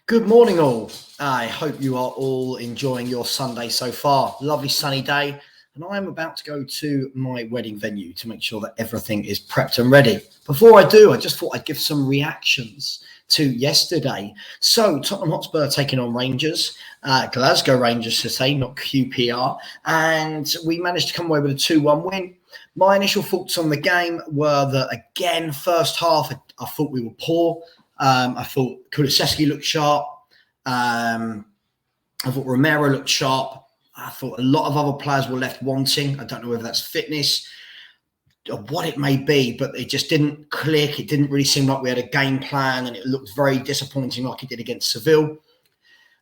Good morning, all. I hope you are all enjoying your Sunday so far. Lovely sunny day, and I am about to go to my wedding venue to make sure that everything is prepped and ready. Before I do, I just thought I'd give some reactions to yesterday. So, Tottenham Hotspur taking on Rangers, Glasgow Rangers to say, not QPR, and we managed to come away with a 2-1 win. My initial thoughts on the game were that, again, first half, I thought we were poor. I thought Kulusevski looked sharp. I thought Romero looked sharp. I thought a lot of other players were left wanting. I don't know whether that's fitness or what it may be, but it just didn't click. It didn't really seem like we had a game plan, and it looked very disappointing like it did against Seville.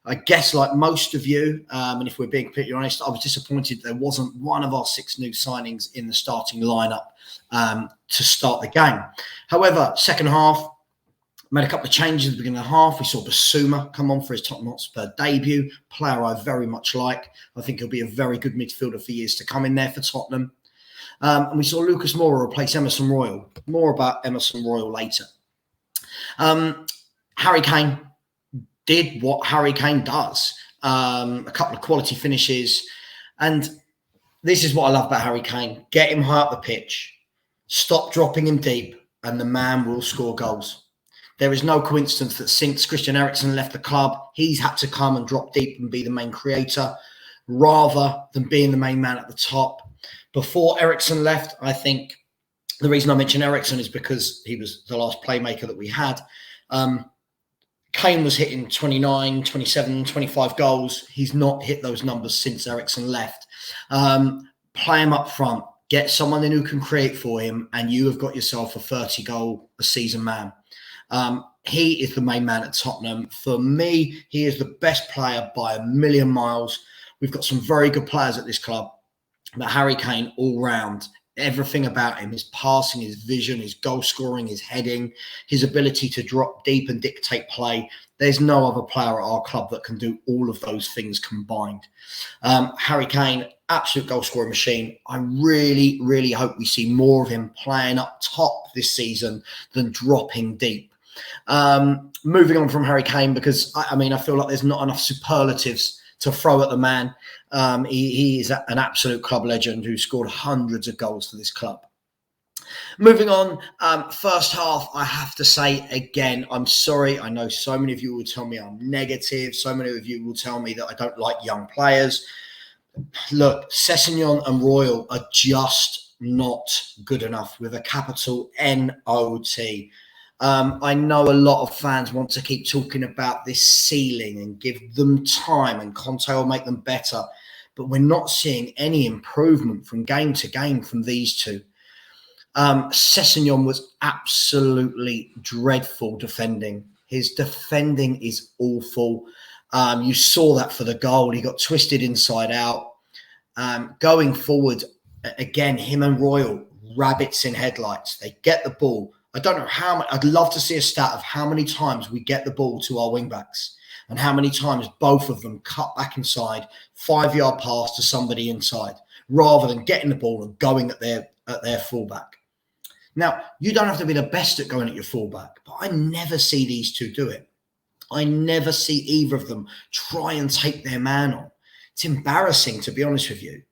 I guess like most of you, and if we're being completely honest, I was disappointed there wasn't one of our 6 new signings in the starting lineup to start the game. However, second half, made a couple of changes at the beginning of the half. We saw Basuma come on for his Tottenham Hotspur debut, player I very much like. I think he'll be a very good midfielder for years to come in there for Tottenham. And we saw Lucas Moura replace Emerson Royal. More about Emerson Royal later. Harry Kane did what Harry Kane does. A couple of quality finishes. And this is what I love about Harry Kane. Get him high up the pitch. Stop dropping him deep, and the man will score goals. There is no coincidence that since Christian Eriksen left the club, he's had to come and drop deep and be the main creator rather than being the main man at the top. Before Eriksen left, I think the reason I mention Eriksen is because he was the last playmaker that we had. Kane was hitting 29, 27, 25 goals. He's not hit those numbers since Eriksen left. Play him up front. Get someone in who can create for him, and you have got yourself a 30-goal-a-season man. He is the main man at Tottenham. For me, he is the best player by a million miles. We've got some very good players at this club, but Harry Kane all round, everything about him, his passing, his vision, his goal scoring, his heading, his ability to drop deep and dictate play. There's no other player at our club that can do all of those things combined. Harry Kane, absolute goal scoring machine. I really, really hope we see more of him playing up top this season than dropping deep. Moving on from Harry Kane, because I feel like there's not enough superlatives to throw at the man. He is an absolute club legend who scored hundreds of goals for this club. Moving on, first half, I have to say again, I'm sorry. I know so many of you will tell me I'm negative. So many of you will tell me that I don't like young players. Look, Sessegnon and Royal are just not good enough with a capital N-O-T. I know a lot of fans want to keep talking about this ceiling and give them time, and Conte will make them better. But we're not seeing any improvement from game to game from these two. Sessegnon was absolutely dreadful defending. His defending is awful. You saw that for the goal. He got twisted inside out. Going forward, again, him and Royal, rabbits in headlights. They get the ball. I don't know how much. I'd love to see a stat of how many times we get the ball to our wingbacks and how many times both of them cut back inside, 5-yard pass to somebody inside, rather than getting the ball and going at their fullback. Now, you don't have to be the best at going at your fullback, but I never see these two do it. I never see either of them try and take their man on. It's embarrassing, to be honest with you.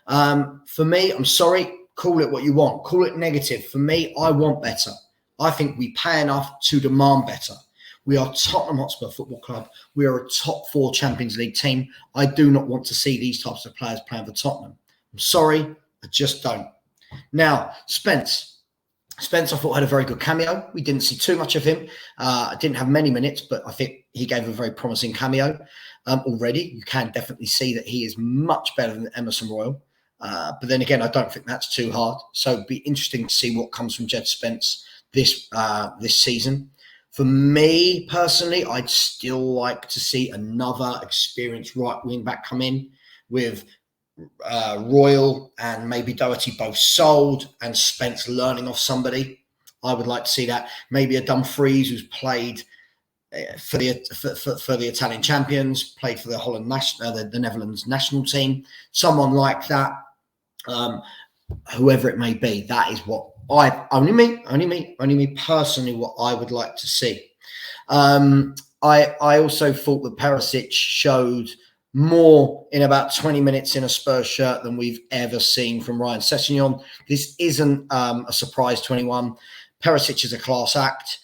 For me, I'm sorry, call it what you want. Call it negative. For me, I want better. I think we pay enough to demand better. We are Tottenham Hotspur Football Club. We are a top 4 Champions League team. I do not want to see these types of players playing for Tottenham. I'm sorry, I just don't. Now, Spence, I thought, had a very good cameo. We didn't see too much of him. Didn't have many minutes, but I think he gave a very promising cameo already. You can definitely see that he is much better than Emerson Royal. But then again, I don't think that's too hard. So it'd be interesting to see what comes from Jed Spence this season. For me personally, I'd still like to see another experienced right wing back come in with Royal and maybe Doherty both sold and Spence learning off somebody. I would like to see that. Maybe a Dumfries who's played for the Italian champions, played for the the Netherlands national team. Someone like that, whoever it may be. That is what only me personally, what I would like to see. I also thought that Perisic showed more in about 20 minutes in a Spurs shirt than we've ever seen from Ryan Sessegnon. This isn't a surprise 21. Perisic is a class act.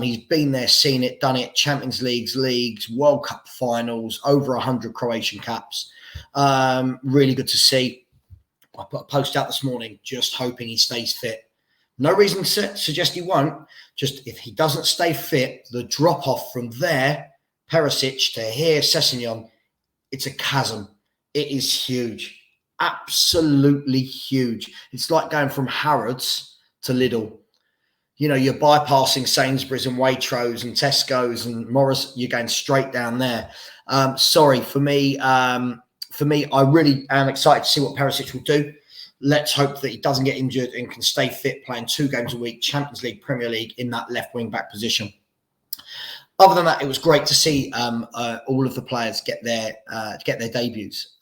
He's been there, seen it, done it. Champions leagues, World Cup finals, over 100 Croatian caps. Really good to see. I put a post out this morning just hoping he stays fit. No reason to suggest he won't. Just if he doesn't stay fit, the drop-off from there, Perisic to here, Sessegnon, it's a chasm. It is huge. Absolutely huge. It's like going from Harrods to Lidl. You know, you're bypassing Sainsbury's and Waitrose and Tesco's and Morris. You're going straight down there. Sorry, for me, I really am excited to see what Perisic will do. Let's hope that he doesn't get injured and can stay fit, playing 2 games a week, Champions League, Premier League, in that left wing back position. Other than that, it was great to see all of the players get their debuts.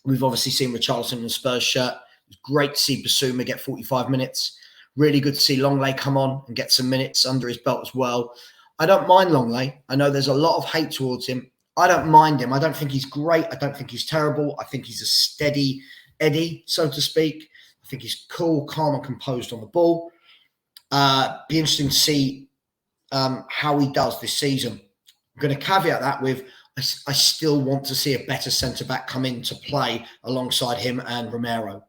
We've obviously seen Richarlison in the Spurs shirt. It was great to see Basuma get 45 minutes. Really good to see Longley come on and get some minutes under his belt as well. I don't mind Longley. I know there's a lot of hate towards him. I don't mind him. I don't think he's great. I don't think he's terrible. I think he's a steady Eddie, so to speak. I think he's cool, calm and composed on the ball. Be interesting to see how he does this season. I'm going to caveat that with I still want to see a better centre-back come in to play alongside him and Romero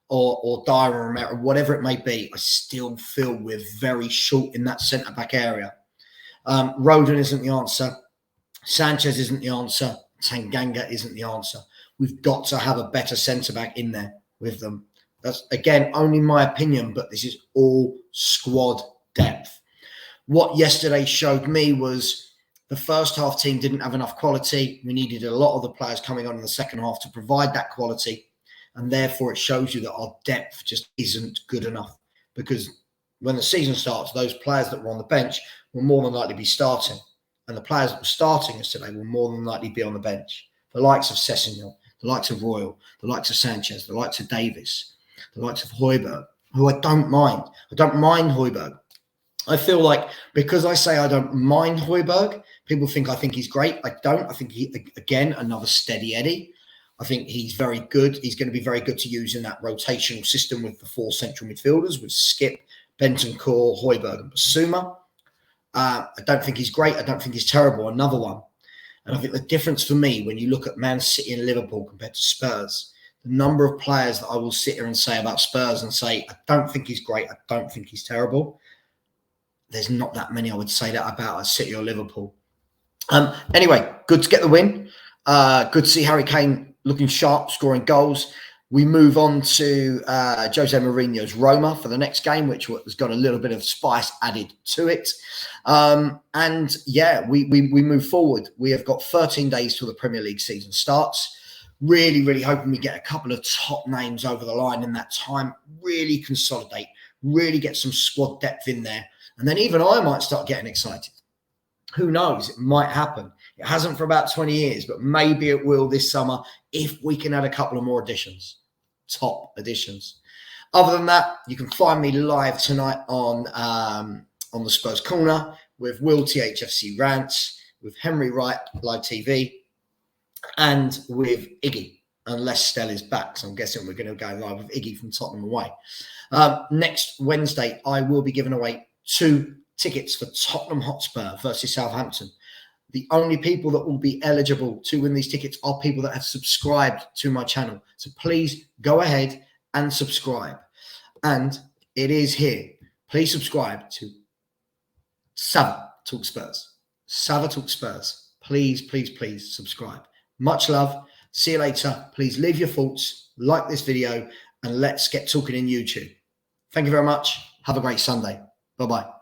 or Dyer and Romero, whatever it may be. I still feel we're very short in that centre-back area. Rodon isn't the answer. Sanchez isn't the answer. Tanganga isn't the answer. We've got to have a better centre-back in there with them. That's, again, only my opinion, but this is all squad depth. What yesterday showed me was the first half team didn't have enough quality. We needed a lot of the players coming on in the second half to provide that quality. And therefore, it shows you that our depth just isn't good enough. Because when the season starts, those players that were on the bench will more than likely be starting. And the players that were starting yesterday will more than likely be on the bench. The likes of Sessegnon, the likes of Royal, the likes of Sanchez, the likes of Davis, the likes of Højbjerg, who I don't mind. I don't mind Højbjerg. I feel like because I say I don't mind Højbjerg, people think I think he's great. I don't. I think he, again, another steady Eddie. I think he's very good. He's going to be very good to use in that rotational system with the 4 central midfielders, with Skip, Bentancur, Højbjerg and Basuma. I don't think he's great. I don't think he's terrible. Another one. And I think the difference for me, when you look at Man City and Liverpool compared to Spurs, the number of players that I will sit here and say about Spurs and say, I don't think he's great. I don't think he's terrible. There's not that many I would say that about City or Liverpool. Anyway, good to get the win. Good to see Harry Kane looking sharp, scoring goals. We move on to Jose Mourinho's Roma for the next game, which has got a little bit of spice added to it. And yeah, we move forward. We have got 13 days till the Premier League season starts. Really, really hoping we get a couple of top names over the line in that time. Really consolidate, really get some squad depth in there. And then even I might start getting excited. Who knows? It might happen. It hasn't for about 20 years, but maybe it will this summer if we can add a couple of more additions, top additions. Other than that, you can find me live tonight on the Spurs Corner with Will THFC Rants, with Henry Wright Live TV, and with Iggy, unless Stell is back. So I'm guessing we're going to go live with Iggy from Tottenham away. Next Wednesday, I will be giving away 2 tickets for Tottenham Hotspur versus Southampton. The only people that will be eligible to win these tickets are people that have subscribed to my channel. So please go ahead and subscribe. And it is here. Please subscribe to Savva Talk Spurs. Savva Talk Spurs. Please, please, please subscribe. Much love. See you later. Please leave your thoughts, like this video, and let's get talking in YouTube. Thank you very much. Have a great Sunday. Bye-bye.